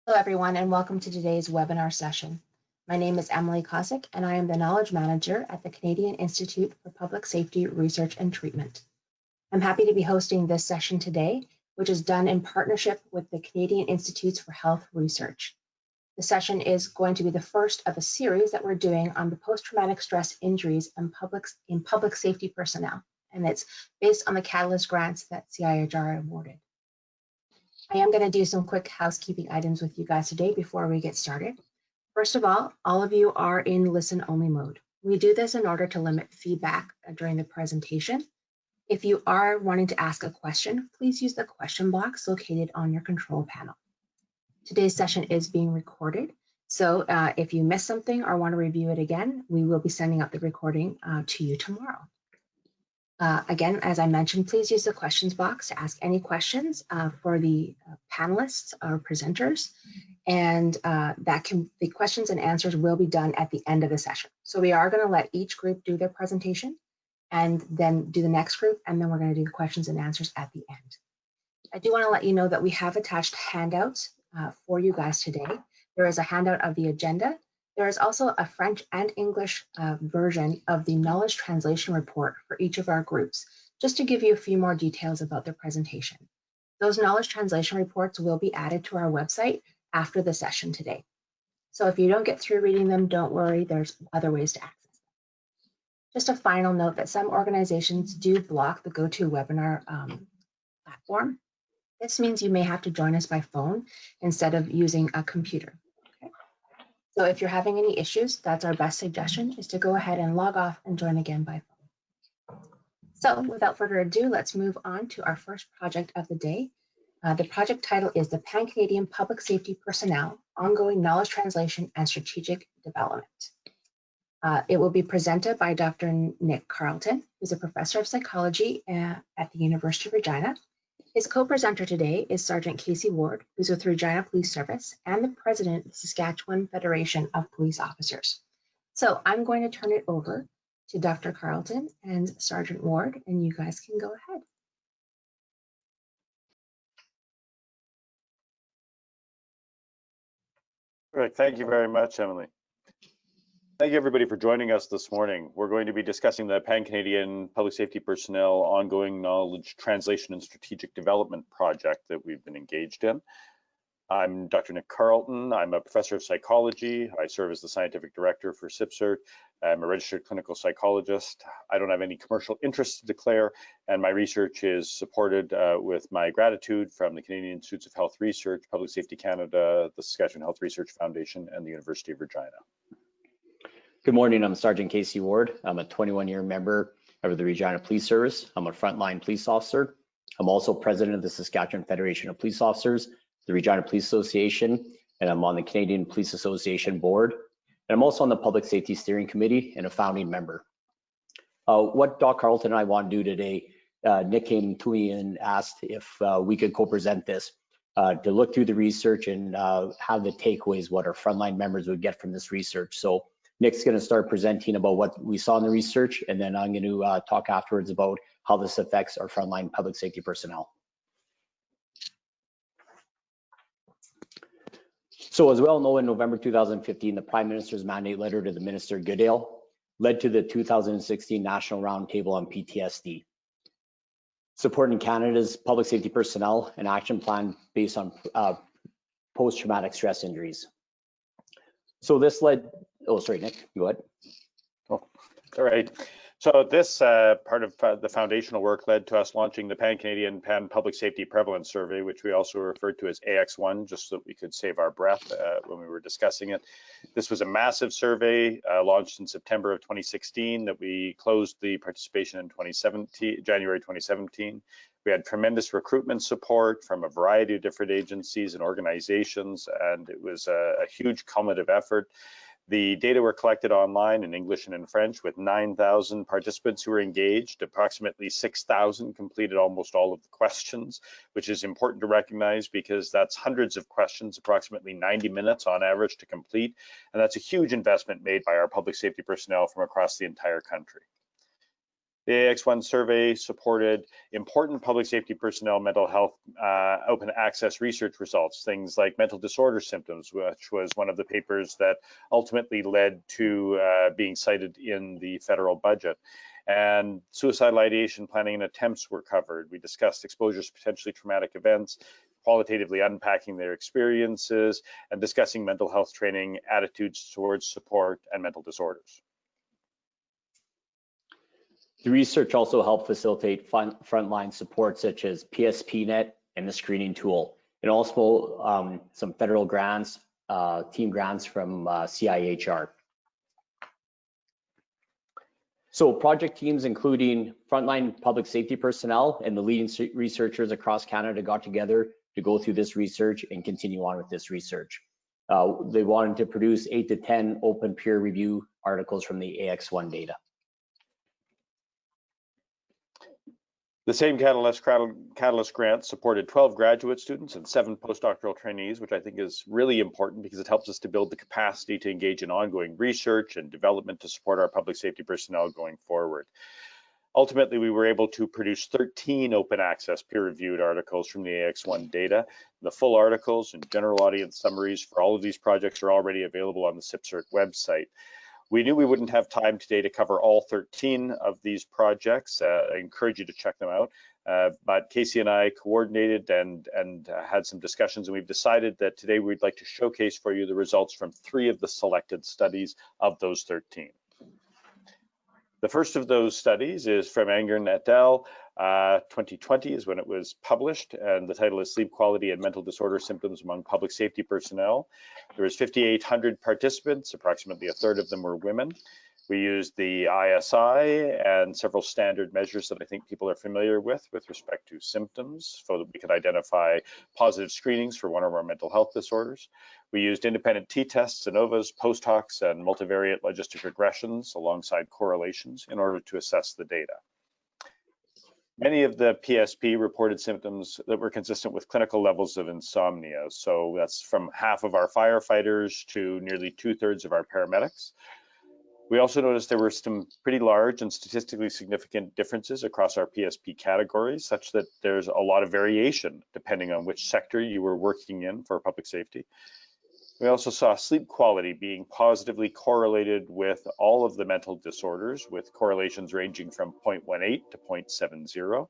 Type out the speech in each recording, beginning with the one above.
Hello, everyone, and welcome to today's webinar session. My name is Emily Kosick, and I am the Knowledge Manager at the Canadian Institute for Public Safety Research and Treatment. I'm happy to be hosting this session today, which is done in partnership with the Canadian Institutes for Health Research. The session is going to be the first of a series that we're doing on the post-traumatic stress injuries in public safety personnel, and it's based on the Catalyst grants that CIHR awarded. I am going to do some quick housekeeping items with you guys today before we get started. First of all of you are in listen-only mode. We do this in order to limit feedback during the presentation. If you are wanting to ask a question, please use the question box located on your control panel. Today's session is being recorded, so if you missed something or want to review it again, we will be sending out the recording to you tomorrow. Again, as I mentioned, please use the questions box to ask any questions for the panelists or presenters, and the questions and answers will be done at the end of the session. So we are going to let each group do their presentation and then do the next group, and then we're going to do the questions and answers at the end. I do want to let you know that we have attached handouts for you guys today. There is a handout of the agenda. There is also a French and English version of the knowledge translation report for each of our groups, just to give you a few more details about their presentation. Those knowledge translation reports will be added to our website after the session today. So if you don't get through reading them, don't worry, there's other ways to access them. Just a final note that some organizations do block the GoToWebinar platform. This means you may have to join us by phone instead of using a computer. So if you're having any issues, that's our best suggestion, is to go ahead and log off and join again by phone. So without further ado, let's move on to our first project of the day. The project title is the Pan-Canadian Public Safety Personnel, Ongoing Knowledge Translation and Strategic Development. It will be presented by Dr. Nick Carleton, who's a professor of psychology at the University of Regina. His co-presenter today is Sergeant Casey Ward, who's with Regina Police Service and the president of the Saskatchewan Federation of Police Officers. So I'm going to turn it over to Dr. Carleton and Sergeant Ward, and you guys can go ahead. Perfect. Thank you very much, Emily. Thank you, everybody, for joining us this morning. We're going to be discussing the Pan-Canadian Public Safety Personnel Ongoing Knowledge Translation and Strategic Development project that we've been engaged in. I'm Dr. Nick Carleton. I'm a professor of psychology. I serve as the scientific director for CIHR. I'm a registered clinical psychologist. I don't have any commercial interests to declare, and my research is supported with my gratitude from the Canadian Institutes of Health Research, Public Safety Canada, the Saskatchewan Health Research Foundation, and the University of Regina. Good morning, I'm Sergeant Casey Ward. I'm a 21-year member of the Regina Police Service. I'm a frontline police officer. I'm also president of the Saskatchewan Federation of Police Officers, the Regina Police Association, and I'm on the Canadian Police Association board. And I'm also on the Public Safety Steering Committee and a founding member. What Doc Carleton and I want to do today, Nick came to me and asked if we could co-present this to look through the research and have the takeaways, what our frontline members would get from this research. So Nick's going to start presenting about what we saw in the research, and then I'm going to talk afterwards about how this affects our frontline public safety personnel. So as we all know, in November 2015, the Prime Minister's mandate letter to the Minister Goodale led to the 2016 National Roundtable on PTSD, supporting Canada's public safety personnel, an action plan based on post-traumatic stress injuries. So this led, oh, sorry, Nick, go ahead. Oh, all right. So this part of the foundational work led to us launching the Pan-Canadian Public Safety Prevalence Survey, which we also referred to as AX1, just so that we could save our breath when we were discussing it. This was a massive survey launched in September of 2016 that we closed the participation in January 2017. We had tremendous recruitment support from a variety of different agencies and organizations, and it was a huge cumulative effort. The data were collected online in English and in French with 9,000 participants who were engaged. Approximately 6,000 completed almost all of the questions, which is important to recognize because that's hundreds of questions, approximately 90 minutes on average to complete. And that's a huge investment made by our public safety personnel from across the entire country. The AX1 survey supported important public safety personnel mental health open access research results, things like mental disorder symptoms, which was one of the papers that ultimately led to being cited in the federal budget. And suicidal ideation, planning, and attempts were covered. We discussed exposures to potentially traumatic events, qualitatively unpacking their experiences, and discussing mental health training, attitudes towards support, and mental disorders. The research also helped facilitate frontline support such as PSPNet and the screening tool, and also some federal grants, team grants from CIHR. So project teams, including frontline public safety personnel and the leading researchers across Canada, got together to go through this research and continue on with this research. They wanted to produce 8 to 10 open peer review articles from the AX1 data. The same Catalyst grant supported 12 graduate students and 7 postdoctoral trainees, which I think is really important because it helps us to build the capacity to engage in ongoing research and development to support our public safety personnel going forward. Ultimately, we were able to produce 13 open access peer-reviewed articles from the AX1 data. The full articles and general audience summaries for all of these projects are already available on the CIPSRT website. We knew we wouldn't have time today to cover all 13 of these projects. I encourage you to check them out. But Casey and I coordinated and had some discussions, and we've decided that today we'd like to showcase for you the results from 3 of the selected studies of those 13. The first of those studies is from Angern et al. 2020 is when it was published, and the title is Sleep Quality and Mental Disorder Symptoms Among Public Safety Personnel. There was 5,800 participants, approximately a third of them were women. We used the ISI and several standard measures that I think people are familiar with respect to symptoms, so that we could identify positive screenings for one or more mental health disorders. We used independent t-tests, ANOVAs, post-hocs, and multivariate logistic regressions alongside correlations in order to assess the data. Many of the PSP reported symptoms that were consistent with clinical levels of insomnia. So that's from half of our firefighters to nearly 2/3 of our paramedics. We also noticed there were some pretty large and statistically significant differences across our PSP categories, such that there's a lot of variation depending on which sector you were working in for public safety. We also saw sleep quality being positively correlated with all of the mental disorders, with correlations ranging from 0.18 to 0.70.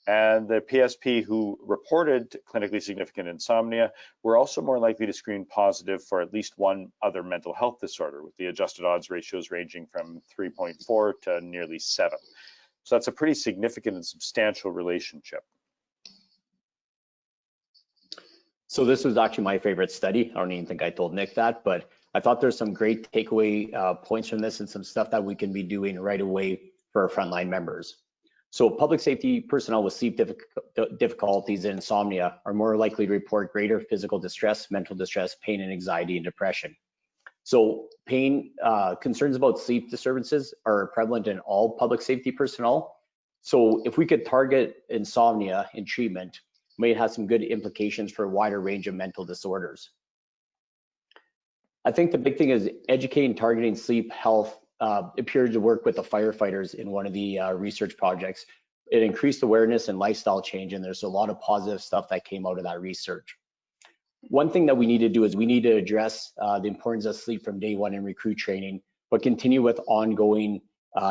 And the PSP who reported clinically significant insomnia were also more likely to screen positive for at least one other mental health disorder, with the adjusted odds ratios ranging from 3.4 to nearly 7. So that's a pretty significant and substantial relationship. So this was actually my favorite study. I don't even think I told Nick that, but I thought there's some great takeaway points from this and some stuff that we can be doing right away for our frontline members. So public safety personnel with sleep difficulties and insomnia are more likely to report greater physical distress, mental distress, pain, and anxiety, and depression. So pain, concerns about sleep disturbances are prevalent in all public safety personnel. So if we could target insomnia in treatment, may have some good implications for a wider range of mental disorders. I think the big thing is educating, targeting sleep health appeared to work with the firefighters in one of the research projects. It increased awareness and lifestyle change, and there's a lot of positive stuff that came out of that research. One thing that we need to do is we need to address the importance of sleep from day one in recruit training, but continue with ongoing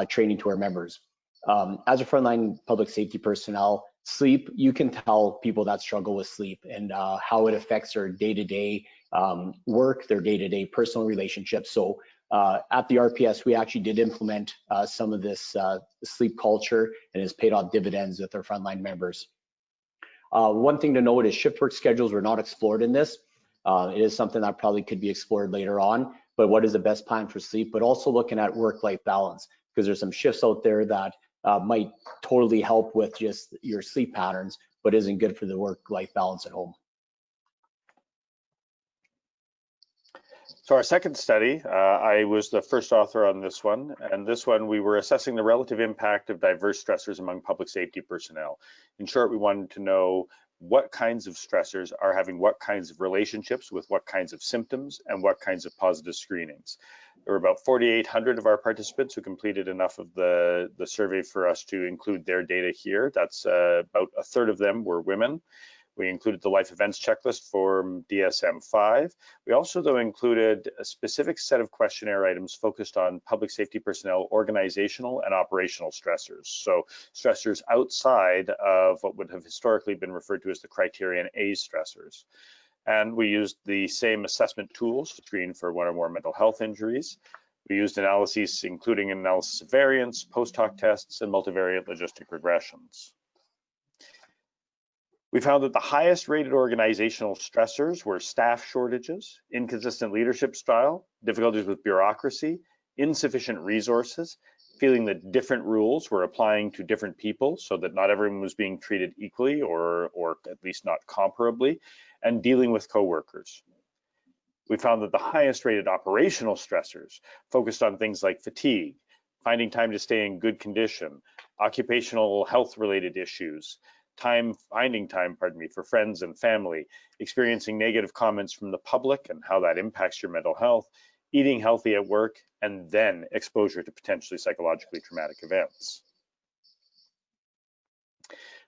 training to our members. As a frontline public safety personnel, sleep, you can tell people that struggle with sleep and how it affects their day-to-day work, their day-to-day personal relationships. So at the RPS, we actually did implement some of this sleep culture, and has paid off dividends with our frontline members. One thing to note is shift work schedules were not explored in this. It is something that probably could be explored later on, but what is the best plan for sleep, but also looking at work-life balance, because there's some shifts out there that might totally help with just your sleep patterns, but isn't good for the work-life balance at home. So our second study, I was the first author on this one, and this one we were assessing the relative impact of diverse stressors among public safety personnel. In short, we wanted to know what kinds of stressors are having what kinds of relationships with what kinds of symptoms and what kinds of positive screenings. There were about 4,800 of our participants who completed enough of the survey for us to include their data here. That's about a third of them were women. We included the life events checklist for DSM-5. We also, though, included a specific set of questionnaire items focused on public safety personnel organizational and operational stressors. So stressors outside of what would have historically been referred to as the criterion A stressors. And we used the same assessment tools to screen for one or more mental health injuries. We used analyses including analysis of variance, post-hoc tests, and multivariate logistic regressions. We found that the highest rated organizational stressors were staff shortages, inconsistent leadership style, difficulties with bureaucracy, insufficient resources, feeling that different rules were applying to different people so that not everyone was being treated equally or at least not comparably, and dealing with coworkers. We found that the highest rated operational stressors focused on things like fatigue, finding time to stay in good condition, occupational health related issues, finding time for friends and family, experiencing negative comments from the public and how that impacts your mental health, eating healthy at work, and then exposure to potentially psychologically traumatic events.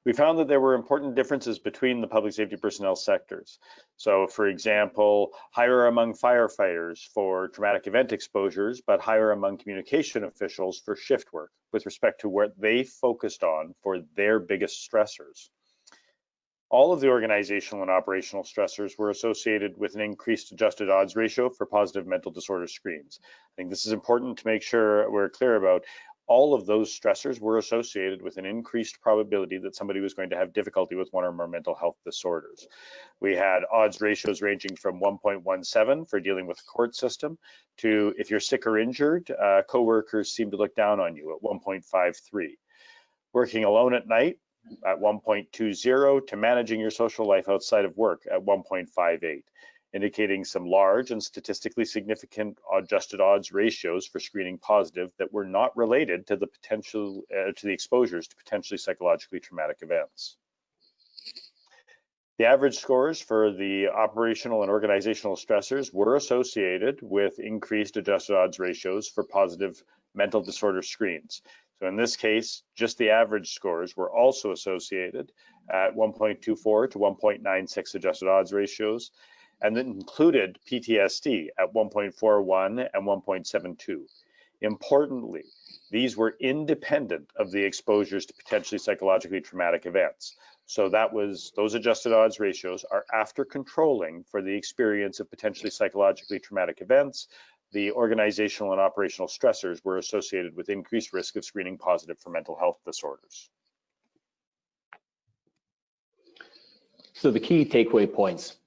We found that there were important differences between the public safety personnel sectors. So, for example, higher among firefighters for traumatic event exposures, but higher among communication officials for shift work with respect to what they focused on for their biggest stressors. All of the organizational and operational stressors were associated with an increased adjusted odds ratio for positive mental disorder screens. I think this is important to make sure we're clear about. All of those stressors were associated with an increased probability that somebody was going to have difficulty with one or more mental health disorders. We had odds ratios ranging from 1.17 for dealing with the court system to, if you're sick or injured, coworkers seem to look down on you at 1.53. Working alone at night at 1.20 to managing your social life outside of work at 1.58. Indicating some large and statistically significant adjusted odds ratios for screening positive that were not related to the potential to the exposures to potentially psychologically traumatic events. The average scores for the operational and organizational stressors were associated with increased adjusted odds ratios for positive mental disorder screens. So in this case, just the average scores were also associated at 1.24 to 1.96 adjusted odds ratios, and that included PTSD at 1.41 and 1.72. Importantly, these were independent of the exposures to potentially psychologically traumatic events. So those adjusted odds ratios are after controlling for the experience of potentially psychologically traumatic events. The organizational and operational stressors were associated with increased risk of screening positive for mental health disorders. So the key takeaway points.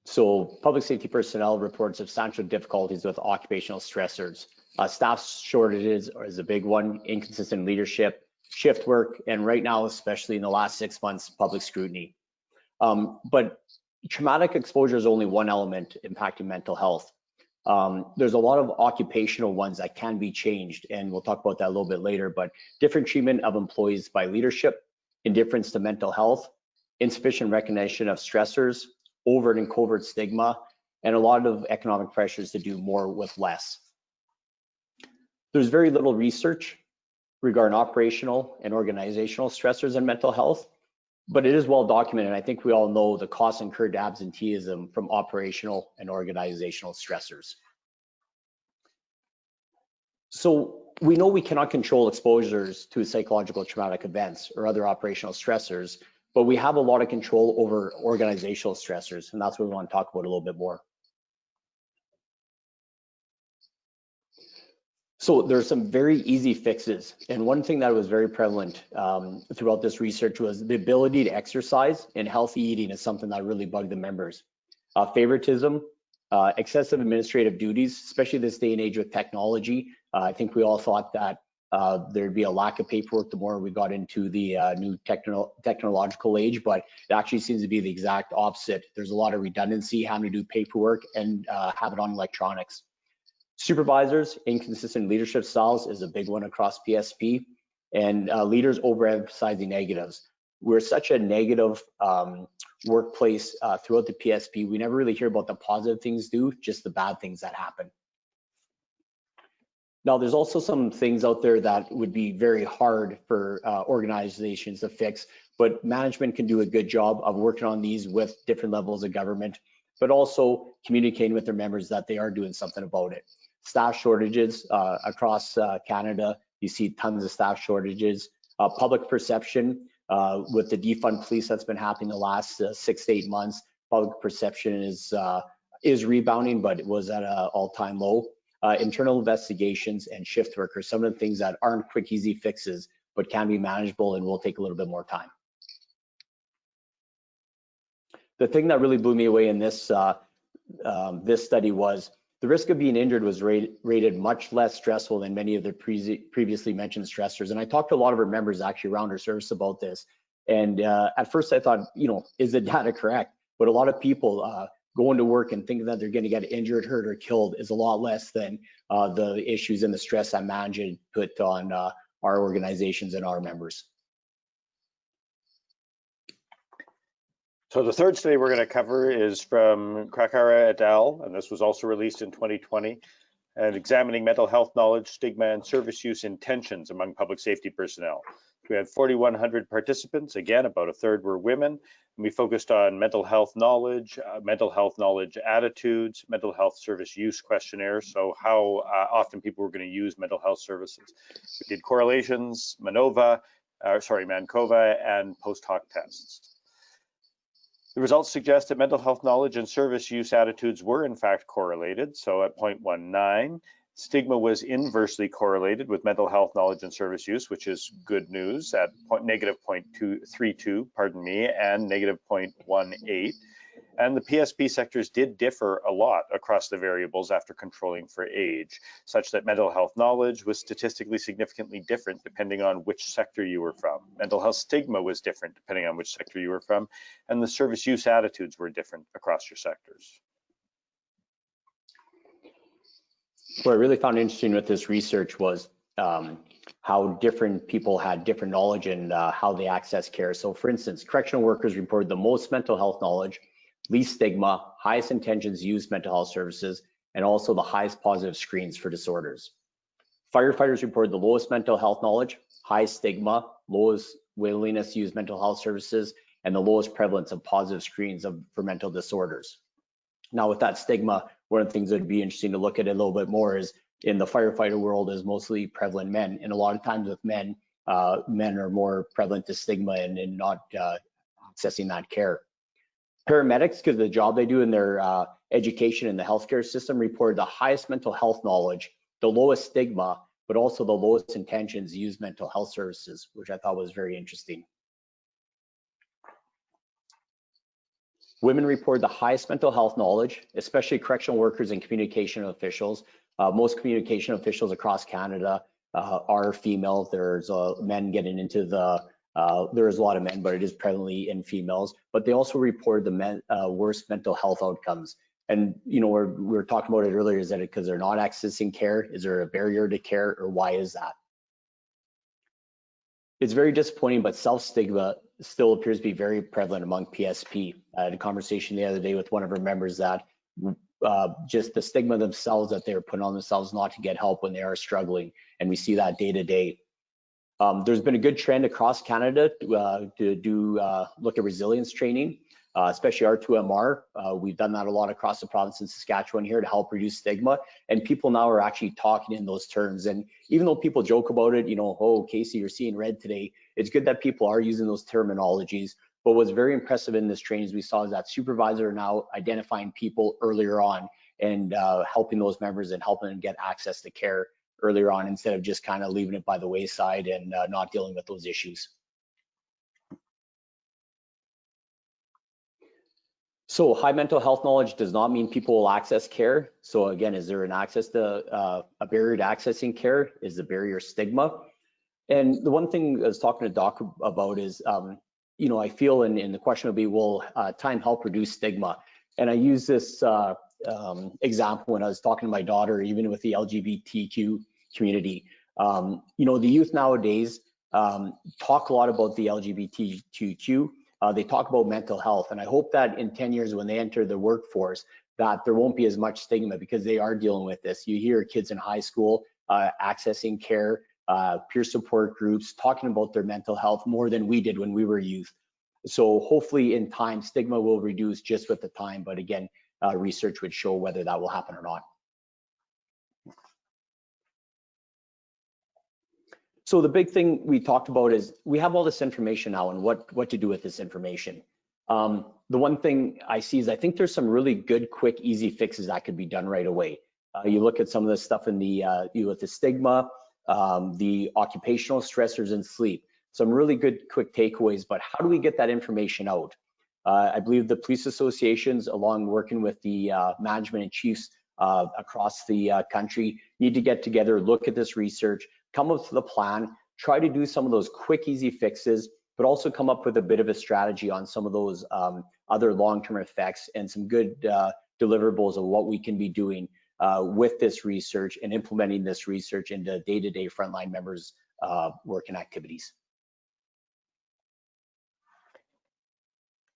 So public safety personnel report substantial difficulties with occupational stressors. Staff shortages is a big one, inconsistent leadership, shift work, and right now, especially in the last 6 months, public scrutiny. But traumatic exposure is only one element impacting mental health. There's a lot of occupational ones that can be changed, and we'll talk about that a little bit later, but different treatment of employees by leadership, indifference to mental health, insufficient recognition of stressors, overt and covert stigma, and a lot of economic pressures to do more with less. There's very little research regarding operational and organizational stressors in mental health, but it is well documented. I think we all know the costs incurred to absenteeism from operational and organizational stressors. So we know we cannot control exposures to psychological traumatic events or other operational stressors, but we have a lot of control over organizational stressors, and that's what we want to talk about a little bit more. So there are some very easy fixes, and one thing that was very prevalent throughout this research was the ability to exercise, and healthy eating is something that really bugged the members. Favoritism, excessive administrative duties, especially this day and age with technology. I think we all thought that there'd be a lack of paperwork the more we got into the new technological age, but it actually seems to be the exact opposite. There's a lot of redundancy, having to do paperwork and have it on electronics. Supervisors, inconsistent leadership styles is a big one across PSP, and leaders overemphasizing negatives. We're such a negative workplace throughout the PSP. We never really hear about the positive things do, just the bad things that happen. Now, there's also some things out there that would be very hard for organizations to fix, but management can do a good job of working on these with different levels of government, but also communicating with their members that they are doing something about it. Staff shortages across Canada, you see tons of staff shortages. Public perception with the defund police that's been happening the last 6 to 8 months, public perception is rebounding, but it was at an all-time low. Internal investigations and shift workers, some of the things that aren't quick, easy fixes, but can be manageable and will take a little bit more time. The thing that really blew me away in this this study was the risk of being injured was rated much less stressful than many of the previously mentioned stressors. And I talked to a lot of our members actually around our service about this. And at first I thought, you know, is the data correct? But a lot of people going to work and thinking that they're going to get injured, hurt, or killed is a lot less than the issues and the stress that management put on our organizations and our members. So the third study we're going to cover is from Kriya et al., and this was also released in 2020, and examining mental health knowledge, stigma, and service use intentions among public safety personnel. We had 4,100 participants. Again, about a third were women. And we focused on mental health knowledge attitudes, mental health service use questionnaires, so how often people were going to use mental health services. We did correlations, Mancova, and post hoc tests. The results suggest that mental health knowledge and service use attitudes were in fact correlated. So at 0.19, stigma was inversely correlated with mental health knowledge and service use, which is good news at negative 0.32, and negative 0.18. And the PSP sectors did differ a lot across the variables after controlling for age, such that mental health knowledge was statistically significantly different depending on which sector you were from. Mental health stigma was different depending on which sector you were from, and the service use attitudes were different across your sectors. What I really found interesting with this research was how different people had different knowledge and how they access care. So for instance, correctional workers reported the most mental health knowledge, least stigma, highest intentions used mental health services, and also the highest positive screens for disorders. Firefighters reported the lowest mental health knowledge, highest stigma, lowest willingness to use mental health services, and the lowest prevalence of positive screens for mental disorders. Now with that stigma, one of the things that would be interesting to look at a little bit more is in the firefighter world is mostly prevalent men, and a lot of times with men, men are more prevalent to stigma and not accessing that care. Paramedics, because of the job they do in their education in the healthcare system, reported the highest mental health knowledge, the lowest stigma, but also the lowest intentions to use mental health services, which I thought was very interesting. Women report the highest mental health knowledge, especially correctional workers and communication officials. Most communication officials across Canada are female. There's men getting into the there's a lot of men, but it is prevalently in females. But they also report the worst mental health outcomes. And you know, we were talking about it earlier. Is that because they're not accessing care? Is there a barrier to care, or why is that? It's very disappointing, but self-stigma still appears to be very prevalent among PSP. I had a conversation the other day with one of our members that just the stigma themselves that they're putting on themselves not to get help when they are struggling, and we see that day to day. There's been a good trend across Canada to look at resilience training, especially R2MR. We've done that a lot across the province in Saskatchewan here to help reduce stigma, and people now are actually talking in those terms. And even though people joke about it, you know, oh, Casey, you're seeing red today, it's good that people are using those terminologies. But what's very impressive in this training, as we saw, is that supervisors are now identifying people earlier on and helping those members and helping them get access to care earlier on, instead of just kind of leaving it by the wayside and not dealing with those issues. So high mental health knowledge does not mean people will access care. So again, is there an access to a barrier to accessing care? Is the barrier stigma? And the one thing I was talking to Doc about is, you know, I feel, and the question would be, will time help reduce stigma? And I use this example when I was talking to my daughter, even with the LGBTQ community. You know, the youth nowadays talk a lot about the LGBTQ. They talk about mental health, and I hope that in 10 years when they enter the workforce, that there won't be as much stigma, because they are dealing with this. You hear kids in high school accessing care, peer support groups, talking about their mental health more than we did when we were youth. So hopefully in time, stigma will reduce just with the time, but again, research would show whether that will happen or not. So the big thing we talked about is we have all this information now and what to do with this information. The one thing I see is I think there's some really good, quick, easy fixes that could be done right away. You look at some of the stuff in the, with the stigma, the occupational stressors and sleep, some really good, quick takeaways, but how do we get that information out? I believe the police associations, along working with the management and chiefs across the country, need to get together, look at this research, come up with a plan, try to do some of those quick, easy fixes, but also come up with a bit of a strategy on some of those other long-term effects and some good deliverables of what we can be doing with this research and implementing this research into day-to-day frontline members' work and activities.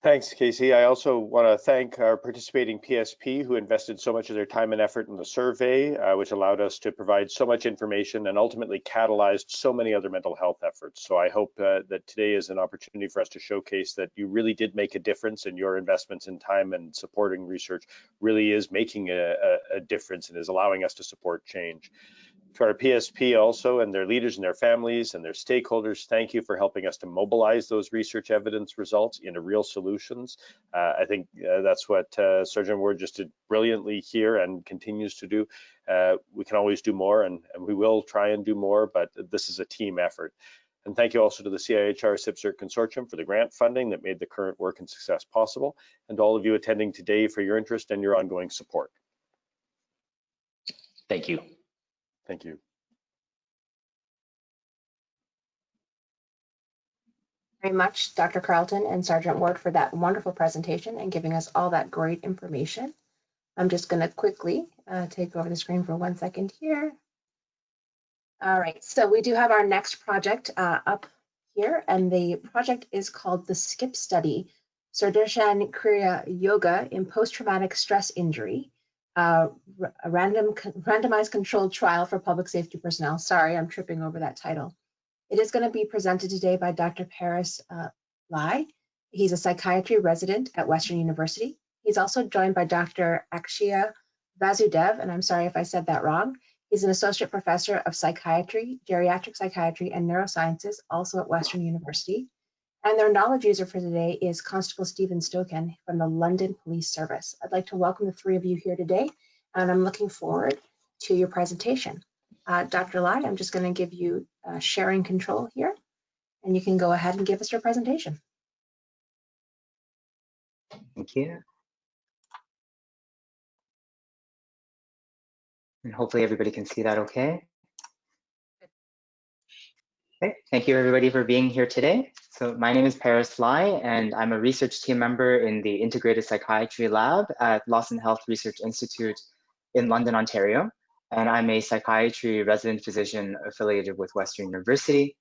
Thanks, Casey. I also want to thank our participating PSP who invested so much of their time and effort in the survey, which allowed us to provide so much information and ultimately catalyzed so many other mental health efforts. So I hope that today is an opportunity for us to showcase that you really did make a difference, and your investments in time and supporting research really is making a difference and is allowing us to support change. To our PSP also, and their leaders and their families and their stakeholders, thank you for helping us to mobilize those research evidence results into real solutions. I think that's what Sergeant Ward just did brilliantly here and continues to do. We can always do more, and we will try and do more, but this is a team effort. And thank you also to the CIHR CIPCERT Consortium for the grant funding that made the current work and success possible, and all of you attending today for your interest and your ongoing support. Thank you. Thank you. Very much, Dr. Carleton and Sergeant Ward, for that wonderful presentation and giving us all that great information. I'm just going to quickly take over the screen for 1 second here. All right, so we do have our next project up here, and the project is called the SKIP study, Sudarshan Kriya Yoga in Post-Traumatic Stress Injury, a randomized controlled trial for public safety personnel. Sorry, I'm tripping over that title. It is going to be presented today by Dr. Paris Lai. He's a psychiatry resident at Western University. He's also joined by Dr. Akshay Vasudev, and I'm sorry if I said that wrong. He's an associate professor of psychiatry, geriatric psychiatry, and neurosciences, also at Western University. And their knowledge user for today is Constable Stephen Stoken from the London Police Service. I'd like to welcome the three of you here today, and I'm looking forward to your presentation. Dr. Lai, I'm just going to give you sharing control here, and you can go ahead and give us your presentation. Thank you. And hopefully everybody can see that okay. Okay, thank you everybody for being here today. So my name is Paris Lai, and I'm a research team member in the Integrated Psychiatry Lab at Lawson Health Research Institute in London, Ontario. And I'm a psychiatry resident physician affiliated with Western University.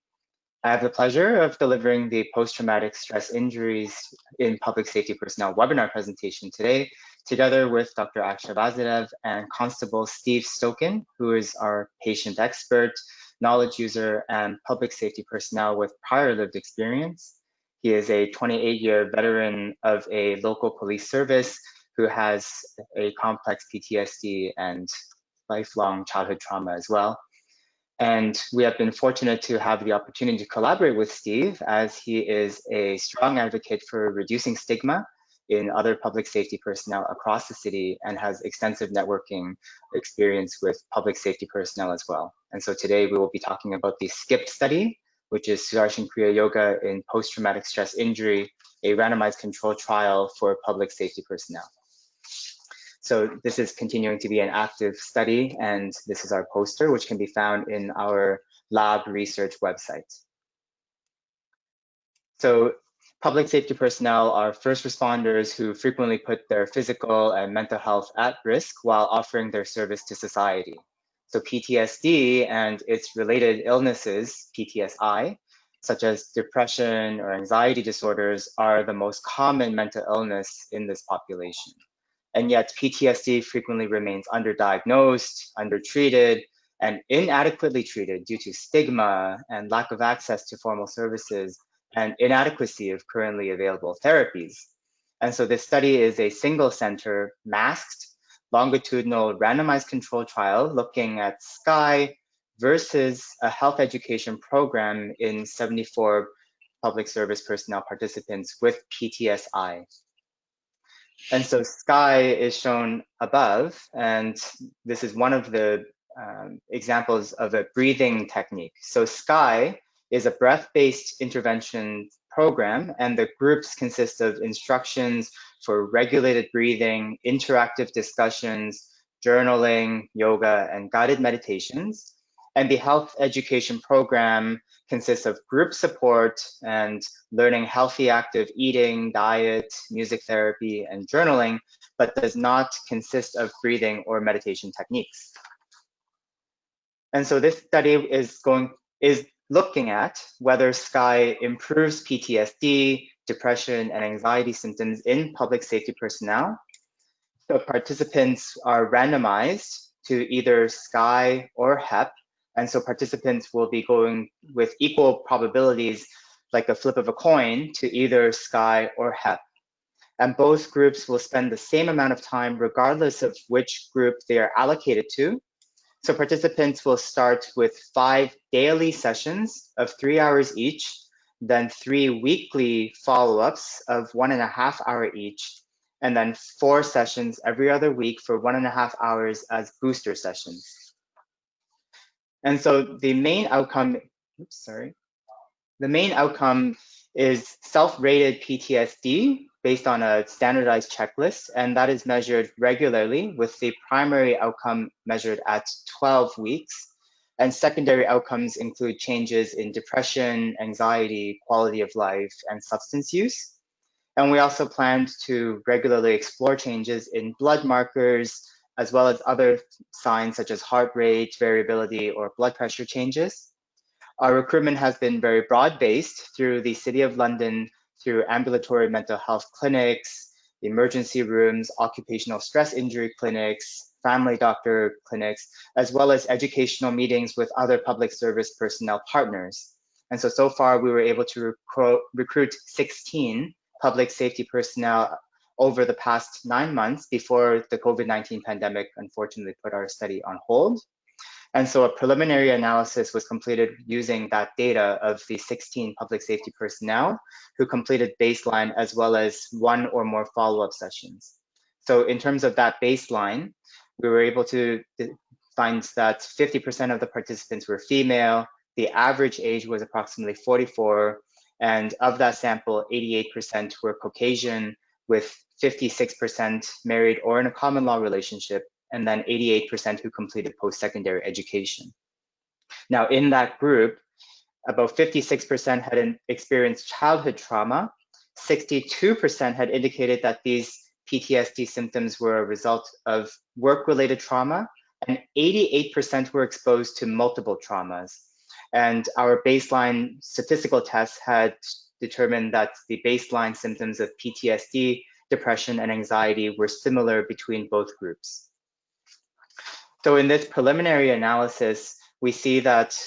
I have the pleasure of delivering the post-traumatic stress injuries in public safety personnel webinar presentation today, together with Dr. Akshay Vasudev and Constable Steve Stoken, who is our patient expert, knowledge user, and public safety personnel with prior lived experience. He is a 28-year veteran of a local police service who has a complex PTSD and lifelong childhood trauma as well. And we have been fortunate to have the opportunity to collaborate with Steve, as he is a strong advocate for reducing stigma in other public safety personnel across the city and has extensive networking experience with public safety personnel as well. And so today we will be talking about the SKIP study, which is Sudarshan Kriya Yoga in Post-Traumatic Stress Injury, a randomized controlled trial for public safety personnel. So this is continuing to be an active study, and this is our poster, which can be found in our lab research website. So public safety personnel are first responders who frequently put their physical and mental health at risk while offering their service to society. So PTSD and its related illnesses, PTSI, such as depression or anxiety disorders, are the most common mental illness in this population. And yet PTSD frequently remains underdiagnosed, undertreated, and inadequately treated due to stigma and lack of access to formal services and inadequacy of currently available therapies. And so this study is a single center, masked, longitudinal randomized control trial looking at SKY versus a health education program in 74 public service personnel participants with PTSI. And so SKY is shown above, and this is one of the examples of a breathing technique. So SKY is a breath-based intervention program, and the groups consist of instructions for regulated breathing, interactive discussions, journaling, yoga, and guided meditations. And the health education program consists of group support and learning healthy active eating, diet, music therapy, and journaling, but does not consist of breathing or meditation techniques. And so this study is looking at whether SKY improves PTSD, depression, and anxiety symptoms in public safety personnel. So participants are randomized to either SKY or HEP. And so participants will be going with equal probabilities, like a flip of a coin, to either SKY or HEP. And both groups will spend the same amount of time regardless of which group they are allocated to. So participants will start with 5 daily sessions of 3 hours each, then 3 weekly follow-ups of 1.5 hours each, and then 4 sessions every other week for 1.5 hours as booster sessions. And so the main outcome, the main outcome is self-rated PTSD based on a standardized checklist, and that is measured regularly with the primary outcome measured at 12 weeks. And secondary outcomes include changes in depression, anxiety, quality of life, and substance use. And we also planned to regularly explore changes in blood markers, as well as other signs such as heart rate variability or blood pressure changes. Our recruitment has been very broad-based through the City of London, through ambulatory mental health clinics, emergency rooms, occupational stress injury clinics, family doctor clinics, as well as educational meetings with other public service personnel partners. And so far we were able to recruit 16 public safety personnel over the past 9 months before the COVID-19 pandemic unfortunately put our study on hold. And so a preliminary analysis was completed using that data of the 16 public safety personnel who completed baseline as well as 1 or more follow-up sessions. So in terms of that baseline, we were able to find that 50% of the participants were female, the average age was approximately 44, and of that sample, 88% were Caucasian, with 56% married or in a common law relationship, and then 88% who completed post-secondary education. Now in that group, about 56% had experienced childhood trauma, 62% had indicated that these PTSD symptoms were a result of work-related trauma, and 88% were exposed to multiple traumas. And our baseline statistical tests had determined that the baseline symptoms of PTSD, depression, and anxiety were similar between both groups. So in this preliminary analysis, we see that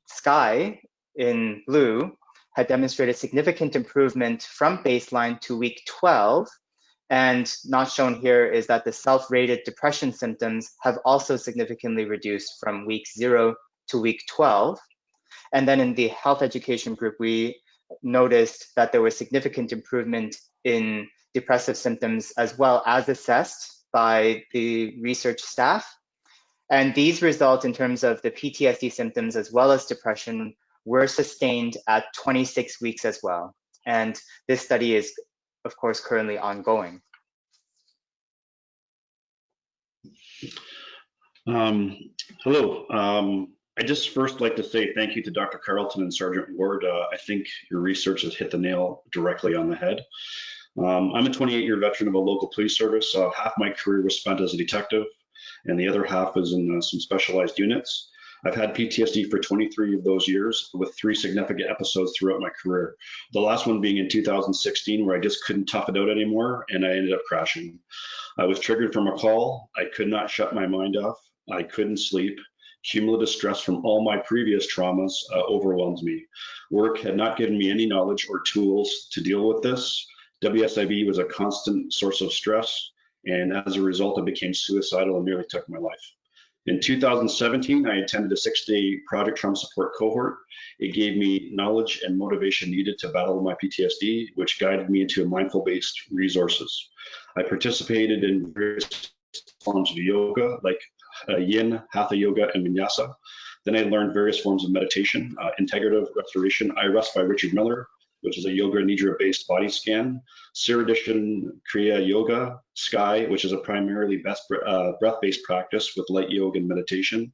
SKY in blue had demonstrated significant improvement from baseline to week 12. And not shown here is that the self-rated depression symptoms have also significantly reduced from week 0 to week 12. And then in the health education group, we noticed that there was significant improvement in depressive symptoms as well as assessed by the research staff. And these results in terms of the PTSD symptoms as well as depression were sustained at 26 weeks as well. And this study is, of course, currently ongoing. Hello. I just first like to say thank you to Dr. Carleton and Sergeant Ward. I think your research has hit the nail directly on the head. I'm a 28-year veteran of a local police service. Half my career was spent as a detective, and the other half is in some specialized units. I've had PTSD for 23 of those years, with 3 significant episodes throughout my career. The last one being in 2016, where I just couldn't tough it out anymore, and I ended up crashing. I was triggered from a call. I could not shut my mind off. I couldn't sleep, Cumulative stress from all my previous traumas overwhelmed me. Work had not given me any knowledge or tools to deal with this. WSIB was a constant source of stress, and as a result, I became suicidal and nearly took my life. In 2017, I attended a 6-day project trauma support cohort. It gave me knowledge and motivation needed to battle my PTSD, which guided me into mindful-based resources. I participated in various forms of yoga, like yin, hatha yoga, and vinyasa. Then I learned various forms of meditation, integrative restoration, I Rest by Richard Miller, which is a yoga nidra-based body scan, Sudarshan Kriya yoga, Sky, which is a primarily breath-based practice with light yoga and meditation.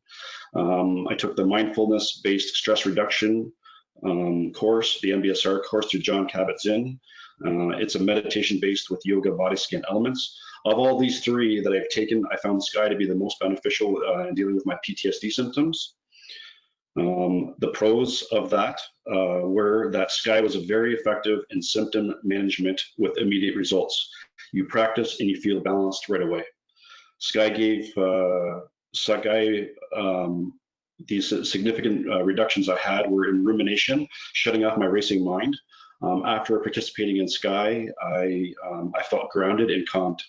I took the mindfulness-based stress reduction course, the MBSR course through John Kabat-Zinn. It's a meditation-based with yoga body scan elements. Of all these three that I've taken, I found Sky to be the most beneficial in dealing with my PTSD symptoms. The pros of that were that Sky was very effective in symptom management with immediate results. You practice and you feel balanced right away. Sky gave these significant reductions I had were in rumination, shutting off my racing mind. After participating in Sky, I felt grounded and calmed.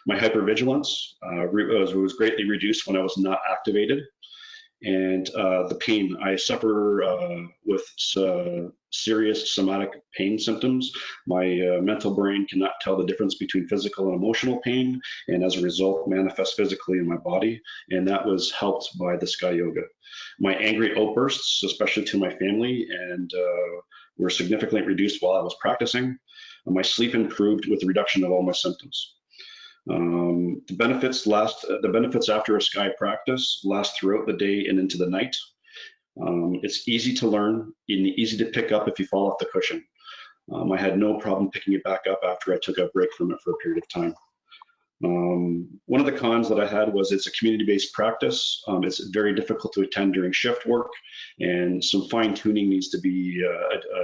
My hypervigilance was greatly reduced when I was not activated. And the pain, I suffer with serious somatic pain symptoms. My mental brain cannot tell the difference between physical and emotional pain, and as a result manifests physically in my body, and that was helped by the Sky Yoga. My angry outbursts, especially to my family, and were significantly reduced while I was practicing. My sleep improved with the reduction of all my symptoms. The benefits after a Sky practice last throughout the day and into the night. It's easy to learn and easy to pick up if you fall off the cushion. I had no problem picking it back up after I took a break from it for a period of time. One of the cons that I had was it's a community-based practice. It's very difficult to attend during shift work, and some fine tuning needs to be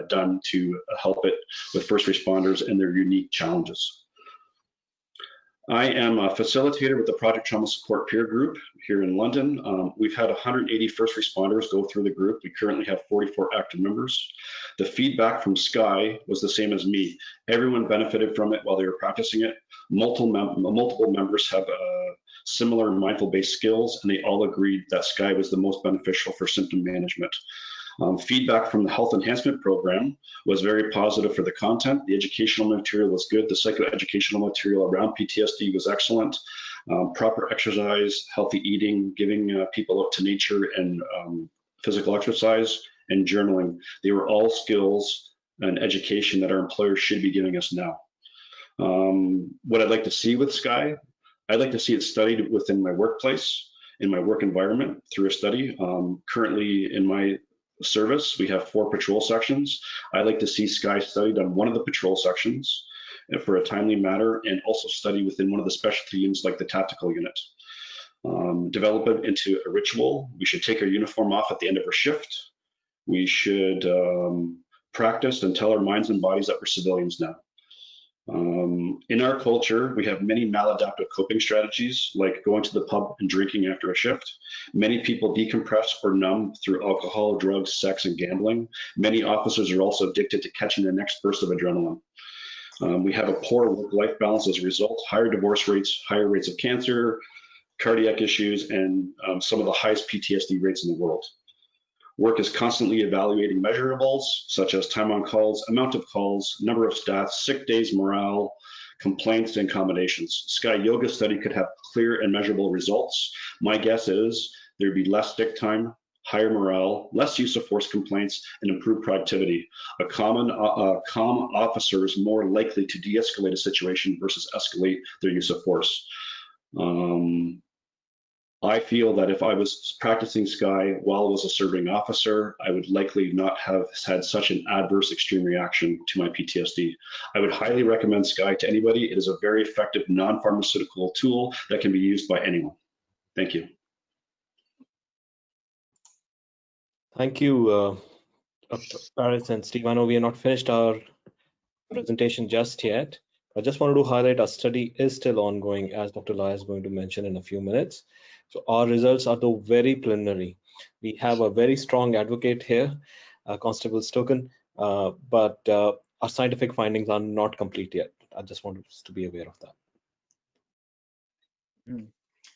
done to help it with first responders and their unique challenges. I am a facilitator with the Project Trauma Support Peer Group here in London. We've had 180 first responders go through the group. We currently have 44 active members. The feedback from Sky was the same as me. Everyone benefited from it while they were practicing it. Multiple members have similar mindful-based skills, and they all agreed that Sky was the most beneficial for symptom management. Feedback from the health enhancement program was very positive for the content. The educational material was good. The psychoeducational material around PTSD was excellent. Proper exercise, healthy eating, giving people out to nature and physical exercise, and journaling. They were all skills and education that our employers should be giving us now. What I'd like to see with Sky, I'd like to see it studied within my workplace, in my work environment through a study. Currently in my service, we have 4 patrol sections. I'd like to see Sky studied on one of the patrol sections for a timely matter, and also study within one of the specialty units like the tactical unit. Develop it into a ritual. We should take our uniform off at the end of our shift. We should practice and tell our minds and bodies that we're civilians now. In our culture, we have many maladaptive coping strategies, like going to the pub and drinking after a shift. Many people decompress or numb through alcohol, drugs, sex, and gambling. Many officers are also addicted to catching the next burst of adrenaline. We have a poor work-life balance as a result, higher divorce rates, higher rates of cancer, cardiac issues, and some of the highest PTSD rates in the world. Work is constantly evaluating measurables, such as time on calls, amount of calls, number of staff, sick days, morale, complaints, and accommodations. Sky Yoga study could have clear and measurable results. My guess is there'd be less sick time, higher morale, less use of force complaints, and improved productivity. A calm officer is more likely to de-escalate a situation versus escalate their use of force. I feel that if I was practicing Sky while I was a serving officer, I would likely not have had such an adverse extreme reaction to my PTSD. I would highly recommend Sky to anybody. It is a very effective non-pharmaceutical tool that can be used by anyone. Thank you. Thank you, Paris and Steve. I know we are not finished our presentation just yet. I just wanted to highlight our study is still ongoing, as Dr. Lai is going to mention in a few minutes. So our results are though very preliminary. We have a very strong advocate here, Constable Stoken, but our scientific findings are not complete yet. I just wanted us to be aware of that.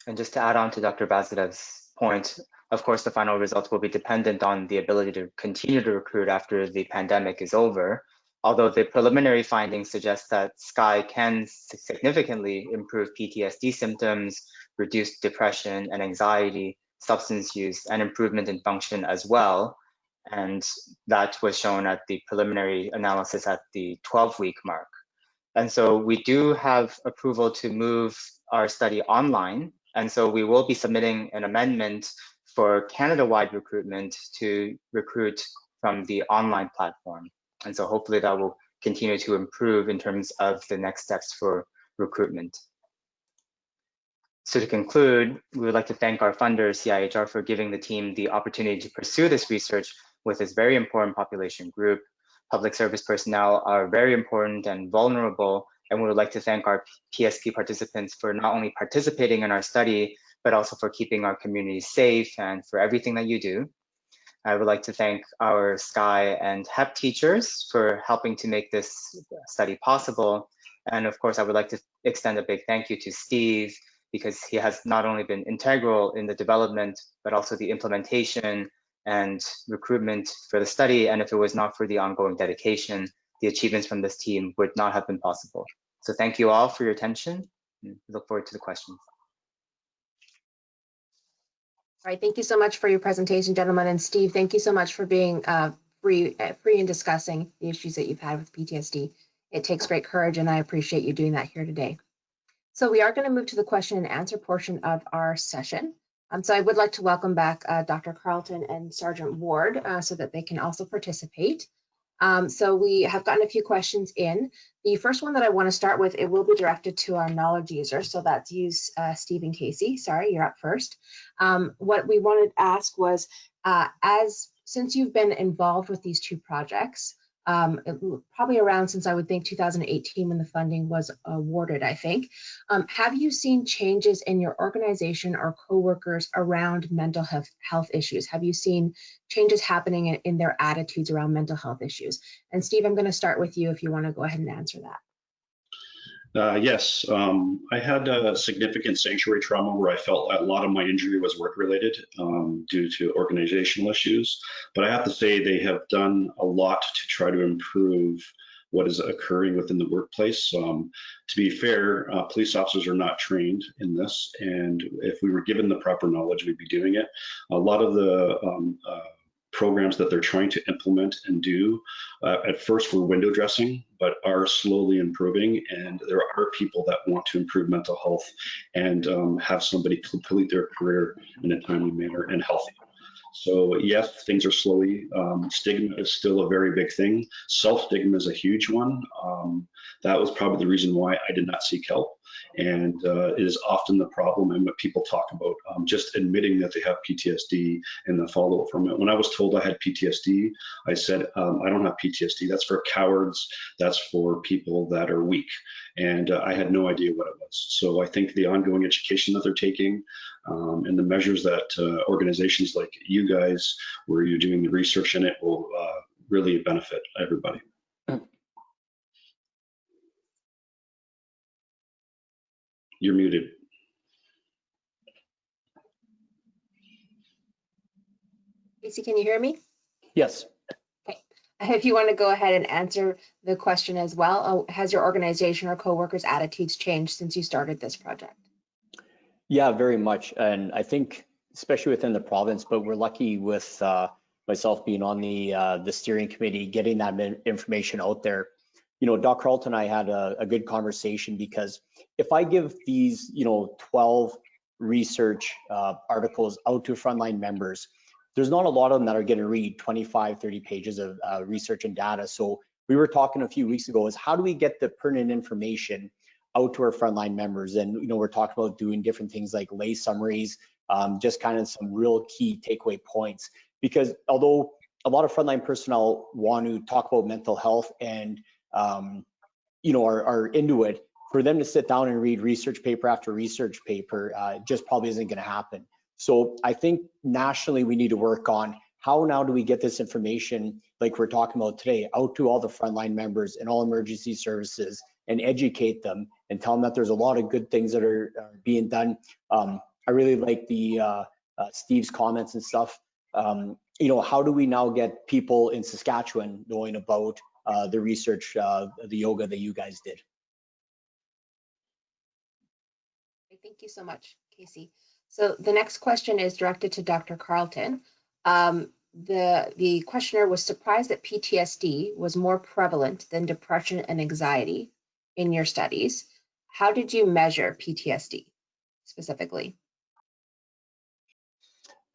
And just to add on to Dr. Bazadev's point, of course, the final results will be dependent on the ability to continue to recruit after the pandemic is over. Although the preliminary findings suggest that SKY can significantly improve PTSD symptoms, reduce depression and anxiety, substance use, and improvement in function as well. And that was shown at the preliminary analysis at the 12-week mark. And so we do have approval to move our study online. And so we will be submitting an amendment for Canada-wide recruitment to recruit from the online platform. And so hopefully that will continue to improve in terms of the next steps for recruitment. So to conclude, we would like to thank our funder, CIHR, for giving the team the opportunity to pursue this research with this very important population group. Public service personnel are very important and vulnerable, and we would like to thank our PSP participants for not only participating in our study, but also for keeping our community safe and for everything that you do. I would like to thank our SKY and HEP teachers for helping to make this study possible. And of course, I would like to extend a big thank you to Steve, because he has not only been integral in the development, but also the implementation and recruitment for the study. And if it was not for the ongoing dedication, the achievements from this team would not have been possible. So thank you all for your attention. And we look forward to the questions. All right, thank you so much for your presentation, gentlemen. And Steve, thank you so much for being free in discussing the issues that you've had with PTSD. It takes great courage, and I appreciate you doing that here today. So we are going to move to the question and answer portion of our session. So I would like to welcome back Dr. Carleton and Sergeant Ward so that they can also participate. So we have gotten a few questions in. The first one that I want to start with, it will be directed to our knowledge user. So that's you, Steve and Casey. Sorry, you're up first. What we wanted to ask was, since you've been involved with these two projects, probably around since I would think 2018 when the funding was awarded, I think. Have you seen changes in your organization or coworkers around mental health issues? Have you seen changes happening in their attitudes around mental health issues? And Steve, I'm going to start with you if you want to go ahead and answer that. Yes, I had a significant sanctuary trauma where I felt a lot of my injury was work-related due to organizational issues. But I have to say they have done a lot to try to improve what is occurring within the workplace. To be fair, police officers are not trained in this, and if we were given the proper knowledge, we'd be doing it. A lot of the programs that they're trying to implement and do at first were window dressing, but are slowly improving. And there are people that want to improve mental health and have somebody complete their career in a timely manner and healthy. So yes, things are slowly, stigma is still a very big thing. Self-stigma is a huge one. That was probably the reason why I did not seek help. And it is often the problem and what people talk about, just admitting that they have PTSD and the follow-up from it. When I was told I had PTSD, I said, I don't have PTSD. That's for cowards. That's for people that are weak. And I had no idea what it was. So I think the ongoing education that they're taking and the measures that organizations like you guys, where you're doing the research in it, will really benefit everybody. You're muted. Casey, can you hear me? Yes. Okay. If you want to go ahead and answer the question as well, has your organization or coworkers' attitudes changed since you started this project? Yeah, very much. And I think, especially within the province, but we're lucky with myself being on the steering committee, getting that information out there. You know, Doc Carleton and I had a good conversation, because if I give these, 12 research articles out to frontline members, there's not a lot of them that are going to read 25, 30 pages of research and data. So we were talking a few weeks ago is how do we get the pertinent information out to our frontline members? And, we're talking about doing different things like lay summaries, just kind of some real key takeaway points. Because although a lot of frontline personnel want to talk about mental health and are into it, for them to sit down and read research paper after research paper just probably isn't going to happen. So I think nationally we need to work on how now do we get this information, like we're talking about today, out to all the frontline members and all emergency services and educate them and tell them that there's a lot of good things that are being done. I really like the Steve's comments and stuff. How do we now get people in Saskatchewan knowing about the research, the yoga that you guys did? Thank you so much, Casey. So the next question is directed to Dr. Carleton. The questioner was surprised that PTSD was more prevalent than depression and anxiety in your studies. How did you measure PTSD specifically?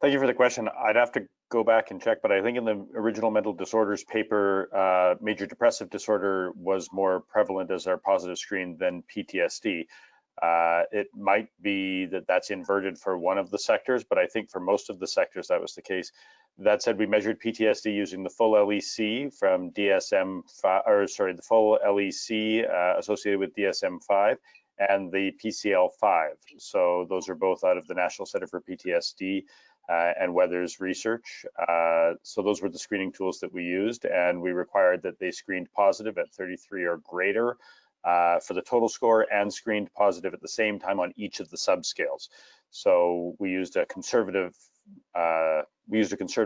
Thank you for the question. I'd have to go back and check, but I think in the original mental disorders paper, major depressive disorder was more prevalent as our positive screen than PTSD. It might be that that's inverted for one of the sectors, but I think for most of the sectors that was the case. That said, we measured PTSD using the full LEC from DSM-5, or sorry, the full LEC associated with DSM-5 and the PCL-5. So those are both out of the National Center for PTSD and Weathers research. So those were the screening tools that we used, and we required that they screened positive at 33 or greater for the total score and screened positive at the same time on each of the subscales. So we used a conservative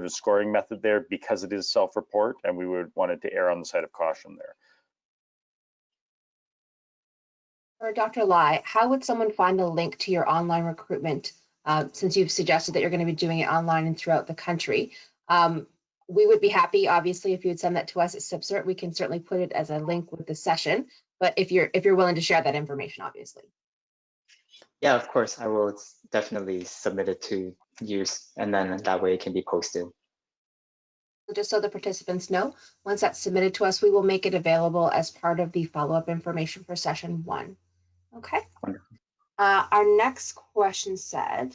scoring method there because it is self-report, and we would wanted to err on the side of caution there. For Dr. Lai, how would someone find a link to your online recruitment, since you've suggested that you're going to be doing it online and throughout the country? We would be happy, obviously, if you would send that to us at SIPCERT. We can certainly put it as a link with the session, but if you're willing to share that information, obviously. Yeah, of course, I will definitely submit it to you, and then that way it can be posted. Just so the participants know, once that's submitted to us, we will make it available as part of the follow-up information for session 1. Okay. Wonderful. Our next question said,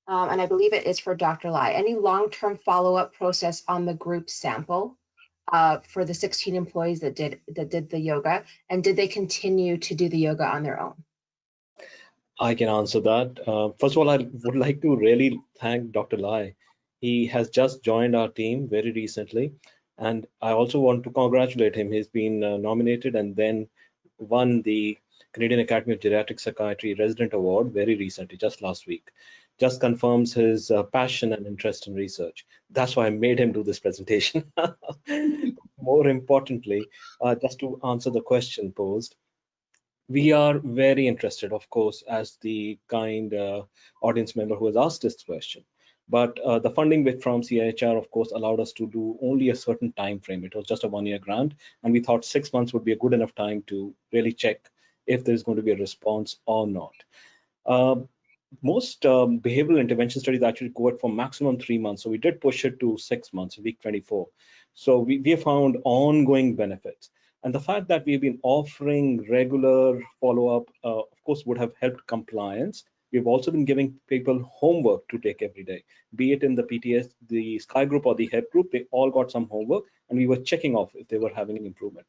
and I believe it is for Dr. Lai, any long-term follow-up process on the group sample for the 16 employees that did the yoga, and did they continue to do the yoga on their own? I can answer that. First of all, I would like to really thank Dr. Lai. He has just joined our team very recently, and I also want to congratulate him. He's been nominated and then won the Canadian Academy of Geriatric Psychiatry Resident Award very recently, just last week. Just confirms his passion and interest in research. That's why I made him do this presentation. More importantly, just to answer the question posed, we are very interested, of course, as the kind audience member who has asked this question. But the funding bit from CIHR, of course, allowed us to do only a certain time frame. It was just a 1-year grant, and we thought 6 months would be a good enough time to really check if there's going to be a response or not. Most behavioral intervention studies actually go out for maximum 3 months, so we did push it to 6 months, week 24. So we have found ongoing benefits. And the fact that we've been offering regular follow-up, of course, would have helped compliance. We've also been giving people homework to take every day, be it in the PTS, the Sky group or the HEP group. They all got some homework, and we were checking off if they were having an improvement.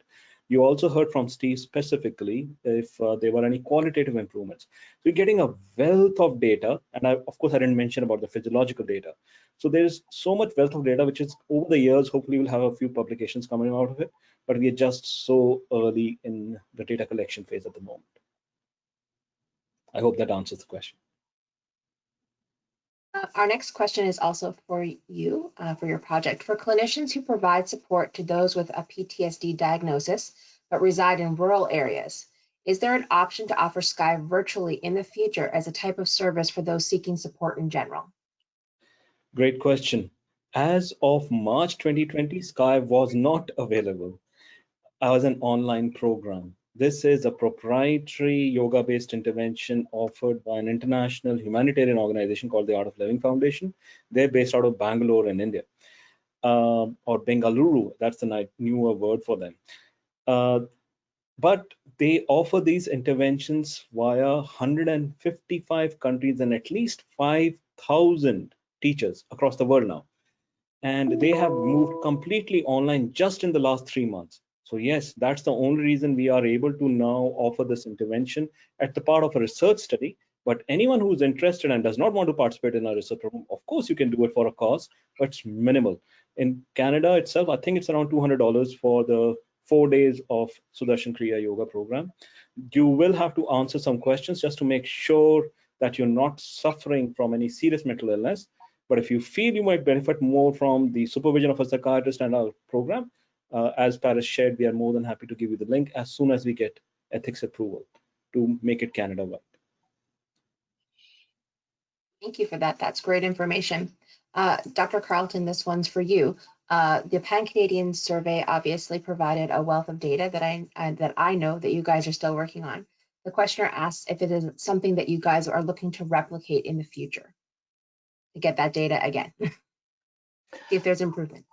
You also heard from Steve specifically if there were any qualitative improvements. So you're getting a wealth of data, and of course, I didn't mention about the physiological data. So there's so much wealth of data, which is over the years, hopefully we'll have a few publications coming out of it, but we are just so early in the data collection phase at the moment. I hope that answers the question. Our next question is also for you, for your project. For clinicians who provide support to those with a PTSD diagnosis, but reside in rural areas, is there an option to offer Sky virtually in the future as a type of service for those seeking support in general? Great question. As of March 2020, Sky was not available as an online program. This is a proprietary yoga-based intervention offered by an international humanitarian organization called the Art of Living Foundation. They're based out of Bangalore in India, or Bengaluru. That's the newer word for them. But they offer these interventions via 155 countries and at least 5,000 teachers across the world now. And they have moved completely online just in the last 3 months. So yes, that's the only reason we are able to now offer this intervention at the part of a research study. But anyone who is interested and does not want to participate in our research program, of course, you can do it for a cost, but it's minimal. In Canada itself, I think it's around $200 for the 4 days of Sudarshan Kriya Yoga program. You will have to answer some questions just to make sure that you're not suffering from any serious mental illness. But if you feel you might benefit more from the supervision of a psychiatrist and our program, as Paris shared, we are more than happy to give you the link as soon as we get ethics approval to make it Canada-wide. Thank you for that. That's great information. Dr. Carleton, this one's for you. The Pan-Canadian survey obviously provided a wealth of data that I know that you guys are still working on. The questioner asks if it is something that you guys are looking to replicate in the future to get that data again. See if there's improvement.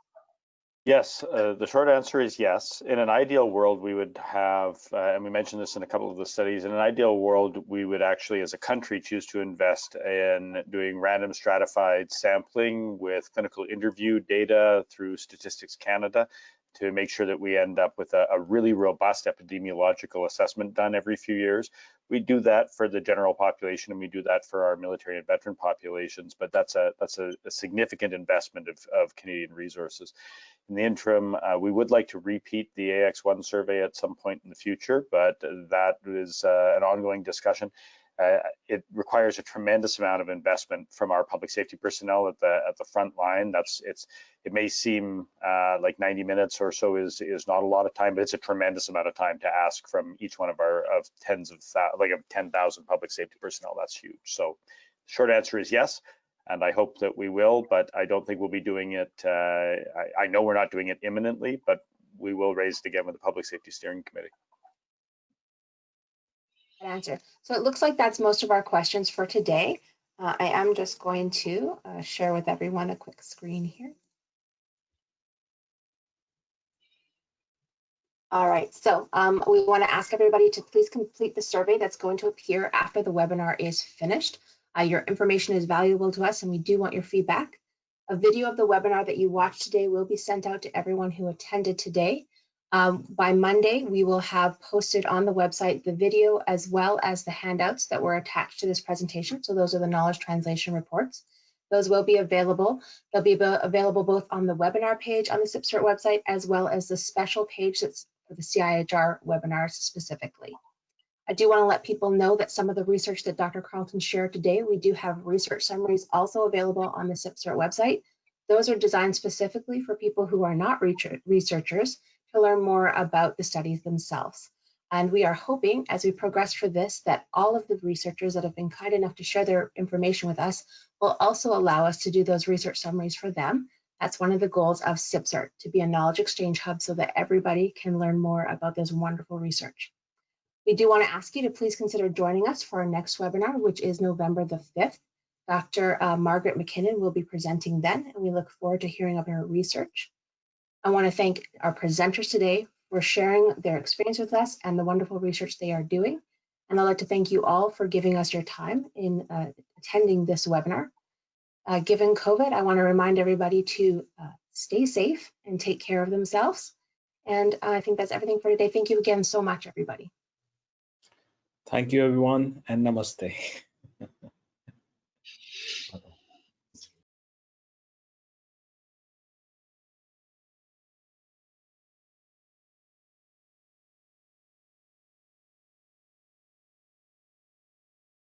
Yes, the short answer is yes. In an ideal world, we would have, and we mentioned this in a couple of the studies, in an ideal world, we would actually, as a country, choose to invest in doing random stratified sampling with clinical interview data through Statistics Canada to make sure that we end up with a really robust epidemiological assessment done every few years. We do that for the general population, and we do that for our military and veteran populations, but that's a significant investment of Canadian resources. In the interim, we would like to repeat the AX1 survey at some point in the future, but that is an ongoing discussion. It requires a tremendous amount of investment from our public safety personnel at the front line. It may seem like 90 minutes or so is not a lot of time, but it's a tremendous amount of time to ask from each one of our tens of 10,000 public safety personnel. That's huge. So, short answer is yes. And I hope that we will, but I don't think we'll be doing it. I know we're not doing it imminently, but we will raise it again with the Public Safety Steering Committee. Good answer. So it looks like that's most of our questions for today. I am just going to share with everyone a quick screen here. All right, so we want to ask everybody to please complete the survey that's going to appear after the webinar is finished. Your information is valuable to us and we do want your feedback. A video of the webinar that you watched today will be sent out to everyone who attended today. By Monday, we will have posted on the website the video as well as the handouts that were attached to this presentation. So those are the knowledge translation reports. Those will be available. They'll be available both on the webinar page on the CIHR website as well as the special page that's for the CIHR webinars specifically. I do want to let people know that some of the research that Dr. Carleton shared today, we do have research summaries also available on the CIHR website. Those are designed specifically for people who are not researchers to learn more about the studies themselves. And we are hoping, as we progress for this, that all of the researchers that have been kind enough to share their information with us will also allow us to do those research summaries for them. That's one of the goals of CIHR, to be a knowledge exchange hub so that everybody can learn more about this wonderful research. We do want to ask you to please consider joining us for our next webinar, which is November the 5th. Dr. Margaret McKinnon will be presenting then, and we look forward to hearing about her research. I want to thank our presenters today for sharing their experience with us and the wonderful research they are doing. And I'd like to thank you all for giving us your time in attending this webinar. Given COVID, I want to remind everybody to stay safe and take care of themselves. And I think that's everything for today. Thank you again so much, everybody. Thank you, everyone, and namaste.